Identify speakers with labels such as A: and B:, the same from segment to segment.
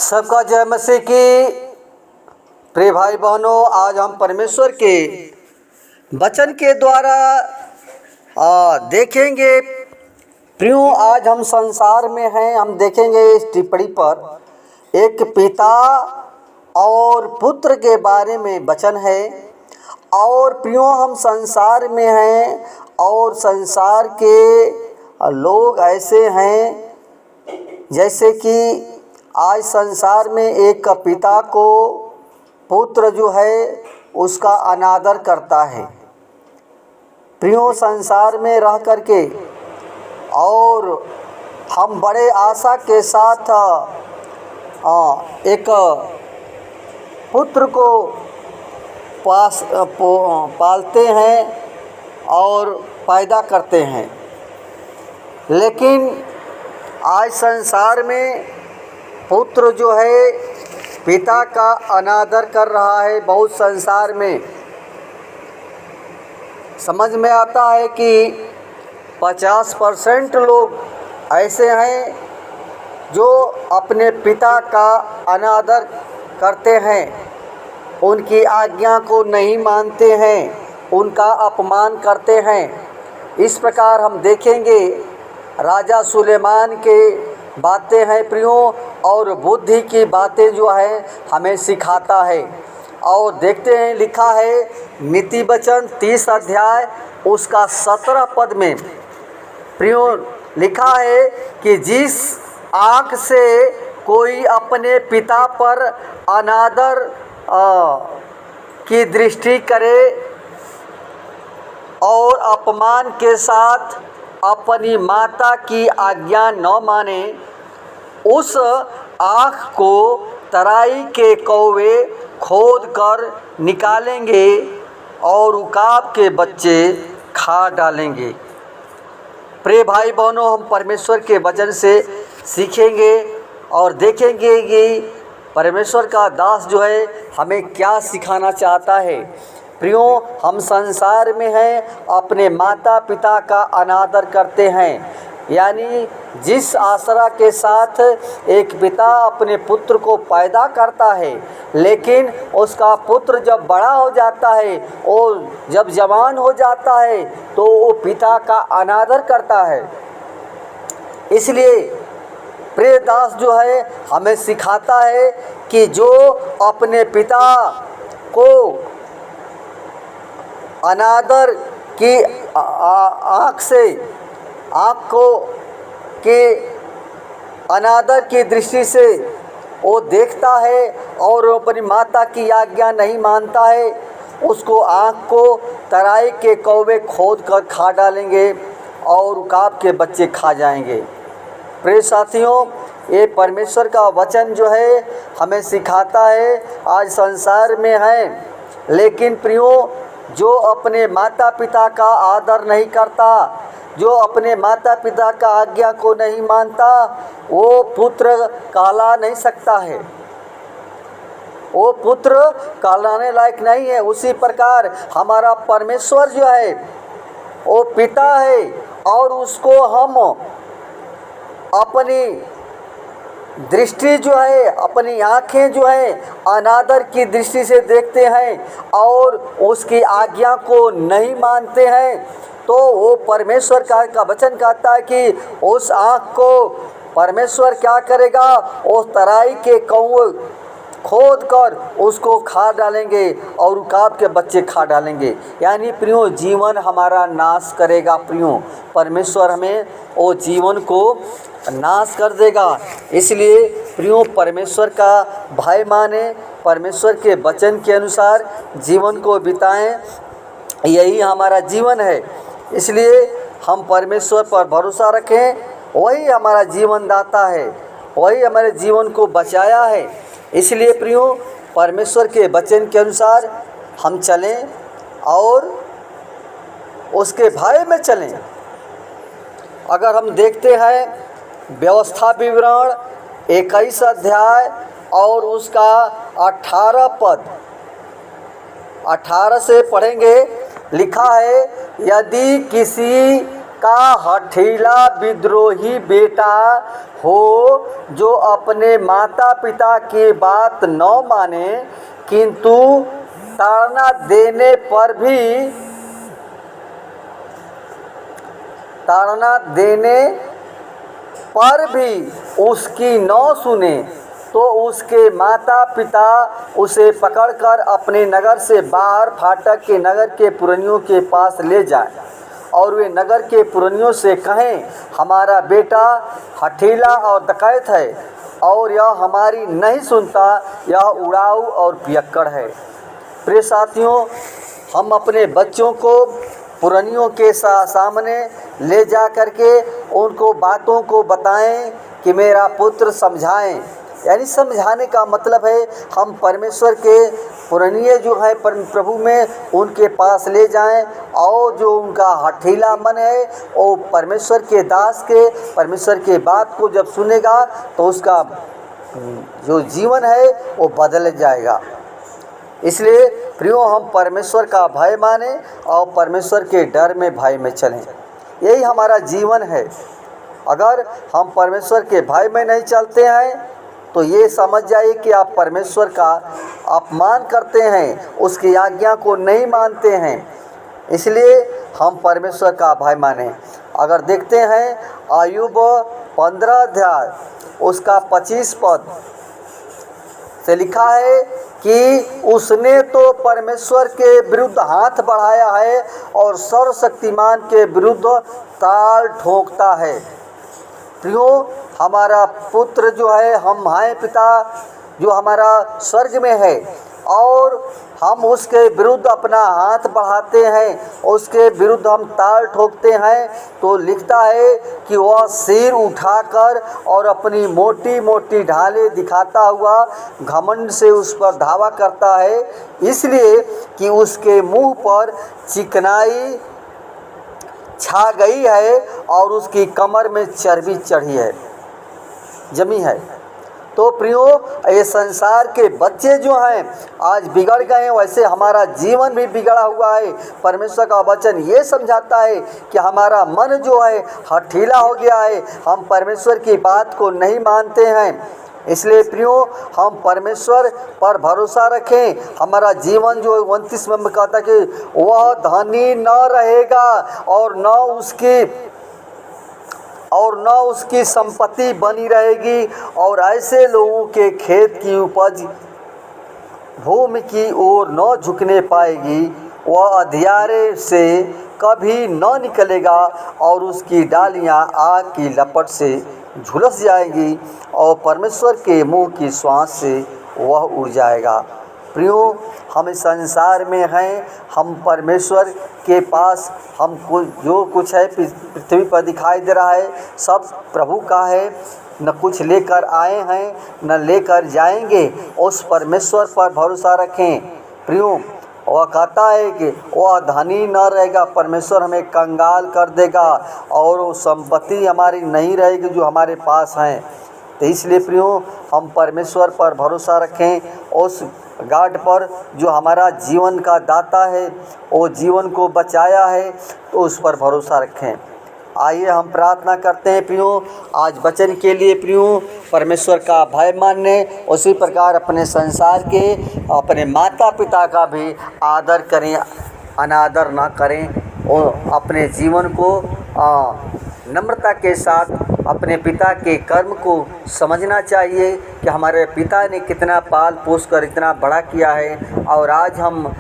A: सबका जय मसीह की। प्रिय भाई बहनों, आज हम परमेश्वर के वचन के द्वारा देखेंगे। प्रियो, आज हम संसार में हैं। हम देखेंगे इस टिप्पणी पर एक पिता और पुत्र के बारे में वचन है। और प्रियो, हम संसार में हैं और संसार के लोग ऐसे हैं जैसे कि आज संसार में एक पिता को पुत्र जो है उसका अनादर करता है। प्रियो, संसार में रह करके और हम बड़े आशा के साथ एक पुत्र को पालते हैं और पैदा करते हैं, लेकिन आज संसार में पुत्र जो है पिता का अनादर कर रहा है। बहुत संसार में समझ में आता है कि 50% लोग ऐसे हैं जो अपने पिता का अनादर करते हैं, उनकी आज्ञा को नहीं मानते हैं, उनका अपमान करते हैं। इस प्रकार हम देखेंगे राजा सुलेमान के बातें हैं प्रियो, और बुद्धि की बातें जो है हमें सिखाता है। और देखते हैं, लिखा है नीति वचन 30 अध्याय उसका 17 पद में प्रियो लिखा है कि जिस आँख से कोई अपने पिता पर अनादर की दृष्टि करे और अपमान के साथ अपनी माता की आज्ञा न माने, उस आँख को तराई के कौवे खोद कर निकालेंगे और उकाब के बच्चे खा डालेंगे। प्रिय भाई बहनों, हम परमेश्वर के वचन से सीखेंगे और देखेंगे कि परमेश्वर का दास जो है हमें क्या सिखाना चाहता है। प्रियो, हम संसार में हैं, अपने माता पिता का अनादर करते हैं। यानी जिस आसरा के साथ एक पिता अपने पुत्र को पैदा करता है, लेकिन उसका पुत्र जब बड़ा हो जाता है और जब जवान हो जाता है तो वो पिता का अनादर करता है। इसलिए प्रिय दास जो है हमें सिखाता है कि जो अपने पिता को अनादर की आँख को के अनादर की दृष्टि से वो देखता है और अपनी माता की आज्ञा नहीं मानता है, उसको आँख को तराई के कौवे खोद कर खा डालेंगे और उकाब के बच्चे खा जाएंगे। प्रिय साथियों, ये परमेश्वर का वचन जो है हमें सिखाता है। आज संसार में है, लेकिन प्रियो, जो अपने माता पिता का आदर नहीं करता, जो अपने माता पिता का आज्ञा को नहीं मानता, वो पुत्र कहला नहीं सकता है, वो पुत्र कहलाने लायक नहीं है। उसी प्रकार हमारा परमेश्वर जो है वो पिता है और उसको हम अपनी दृष्टि जो है, अपनी आँखें जो है अनादर की दृष्टि से देखते हैं और उसकी आज्ञा को नहीं मानते हैं, तो वो परमेश्वर का वचन कहता है कि उस आँख को परमेश्वर क्या करेगा, उस तराई के कौवे खोद कर उसको खा डालेंगे और उकाब के बच्चे खा डालेंगे। यानी प्रियो, जीवन हमारा नाश करेगा। प्रियो, परमेश्वर हमें वो जीवन को नाश कर देगा। इसलिए प्रियो, परमेश्वर का भय माने, परमेश्वर के वचन के अनुसार जीवन को बिताएं, यही हमारा जीवन है। इसलिए हम परमेश्वर पर भरोसा रखें, वही हमारा जीवन दाता है, वही हमारे जीवन को बचाया है। इसलिए प्रियो, परमेश्वर के वचन के अनुसार हम चलें और उसके भय में चलें। अगर हम देखते हैं व्यवस्था विवरण 21 अध्याय और उसका 18 पद, 18 से पढ़ेंगे। लिखा है, यदि किसी का हठीला विद्रोही बेटा हो, जो अपने माता पिता की बात न माने, किंतु ताड़ना देने पर भी उसकी न सुने, तो उसके माता पिता उसे पकड़कर अपने नगर से बाहर फाटक के नगर के पुरनियों के पास ले जाएं, और वे नगर के पुरनियों से कहें, हमारा बेटा हठीला और डकैत है, और यह हमारी नहीं सुनता, यह उड़ाऊ और पियक्कड़ है। प्रिय साथियों, हम अपने बच्चों को पुरनियों के सामने ले जा कर के उनको बातों को बताएं कि मेरा पुत्र समझाएं। यानी समझाने का मतलब है हम परमेश्वर के पुरनिये जो है प्रभु में उनके पास ले जाएं, और जो उनका हठीला मन है वो परमेश्वर के दास के परमेश्वर के बात को जब सुनेगा तो उसका जो जीवन है वो बदल जाएगा। इसलिए प्रियो, हम परमेश्वर का भय माने और परमेश्वर के डर में भय में चलें, यही हमारा जीवन है। अगर हम परमेश्वर के भय में नहीं चलते हैं तो ये समझ जाइए कि आप परमेश्वर का अपमान करते हैं, उसकी आज्ञा को नहीं मानते हैं। इसलिए हम परमेश्वर का भय माने। अगर देखते हैं अय्यूब 15 अध्याय उसका 25 पद से लिखा है कि उसने तो परमेश्वर के विरुद्ध हाथ बढ़ाया है और सर्वशक्तिमान के विरुद्ध ताल ठोकता है। प्रियो, हमारा पुत्र जो है, हम हैं पिता जो हमारा स्वर्ग में है, और हम उसके विरुद्ध अपना हाथ बढ़ाते हैं, उसके विरुद्ध हम ताल ठोकते हैं, तो लिखता है कि वह सिर उठाकर और अपनी मोटी मोटी ढालें दिखाता हुआ घमंड से उस पर धावा करता है, इसलिए कि उसके मुंह पर चिकनाई छा गई है और उसकी कमर में चर्बी चढ़ी है, जमी है। तो प्रियो, ये संसार के बच्चे जो हैं आज बिगड़ गए हैं, वैसे हमारा जीवन भी बिगड़ा हुआ है। परमेश्वर का वचन ये समझाता है कि हमारा मन जो है हठीला हो गया है, हम परमेश्वर की बात को नहीं मानते हैं। इसलिए प्रियो, हम परमेश्वर पर भरोसा रखें। हमारा जीवन जो 29 में कहता है कि वह धनी न रहेगा और न उसकी संपत्ति बनी रहेगी, और ऐसे लोगों के खेत की उपज भूमि की ओर न झुकने पाएगी। वह अंधियारे से कभी न निकलेगा और उसकी डालियां आग की लपट से झुलस जाएंगी, और परमेश्वर के मुंह की श्वास से वह उड़ जाएगा। प्रियो, हम इस संसार में हैं, हम परमेश्वर के पास हमको जो कुछ है पृथ्वी पर दिखाई दे रहा है सब प्रभु का है। न कुछ लेकर आए हैं न लेकर जाएंगे। उस परमेश्वर पर भरोसा रखें। प्रियो, वह कहता है कि वह धनी न रहेगा, परमेश्वर हमें कंगाल कर देगा और वो संपत्ति हमारी नहीं रहेगी जो हमारे पास हैं। तो इसलिए प्रियो, हम परमेश्वर पर भरोसा रखें, उस गाड पर जो हमारा जीवन का दाता है, वो जीवन को बचाया है, तो उस पर भरोसा रखें। आइए हम प्रार्थना करते हैं प्रियो आज वचन के लिए। प्रियो, परमेश्वर का भय मानने, उसी प्रकार अपने संसार के अपने माता पिता का भी आदर करें, अनादर ना करें, और अपने जीवन को नम्रता के साथ अपने पिता के कर्म को समझना चाहिए कि हमारे पिता ने कितना पाल पोस कर इतना बड़ा किया है, और आज हम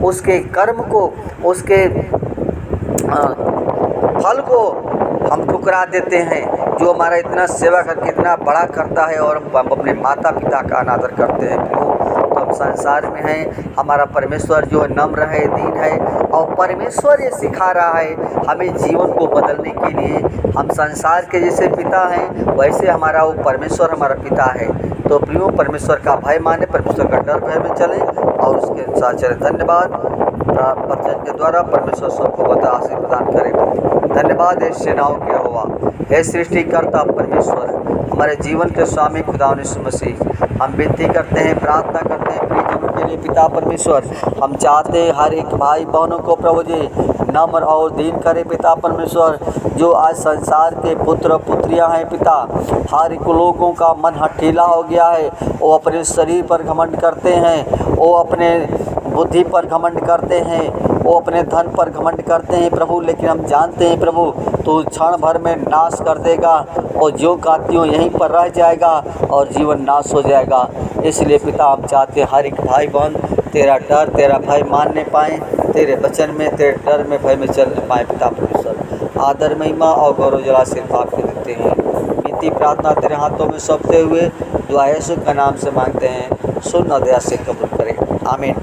A: उसके कर्म को, उसके फल को हम ठुकरा देते हैं, जो हमारा इतना सेवा करके इतना बड़ा करता है, और हम अपने माता पिता का अनादर करते हैं। तो हम संसार में हैं, हमारा परमेश्वर जो नम्र है, दीन है, और परमेश्वर ये सिखा रहा है हमें जीवन को बदलने के लिए। हम संसार के जैसे पिता हैं वैसे हमारा वो परमेश्वर हमारा पिता है। तो प्रियो, परमेश्वर का भय माने, परमेश्वर का डर भय में चलें और उसके अनुसार चलें। धन्यवाद। वचन के द्वारा परमेश्वर सबको बता आशीष प्रदान करें। धन्यवाद हे सेनाओं के यहोवा, हे सृष्टिकर्ता परमेश्वर, हमारे जीवन के स्वामी खुदा यीशु मसीह, हम विनती करते हैं, प्रार्थना करते हैं प्रियजनों के इसलिए पिता परमेश्वर हम चाहते हैं हर एक भाई बहनों को प्रभु जी नम्र और दीन करे पिता परमेश्वर। जो आज संसार के पुत्र पुत्रियां हैं पिता, हर एक लोगों का मन हठीला हो गया है। वो अपने शरीर पर घमंड करते हैं, वो अपने बुद्धि पर घमंड करते हैं, वो अपने धन पर घमंड करते हैं प्रभु। लेकिन हम जानते हैं प्रभु तो क्षण भर में नाश कर देगा और जो का त्यों यहीं पर रह जाएगा और जीवन नाश हो जाएगा। इसलिए पिता हम चाहते हैं हर एक भाई बहन तेरा डर तेरा भय मानने पाएँ, तेरे वचन में तेरे डर में भय में चलने पाएँ पिता परमेश्वर। आदर महिमा और गौरव जला सिर्फ आपके देते हैं। विनती प्रार्थना तेरे हाथों में सौंपते हुए दुआ यीशु का नाम से मांगते हैं, सुन और दया से कबूल करें, आमीन।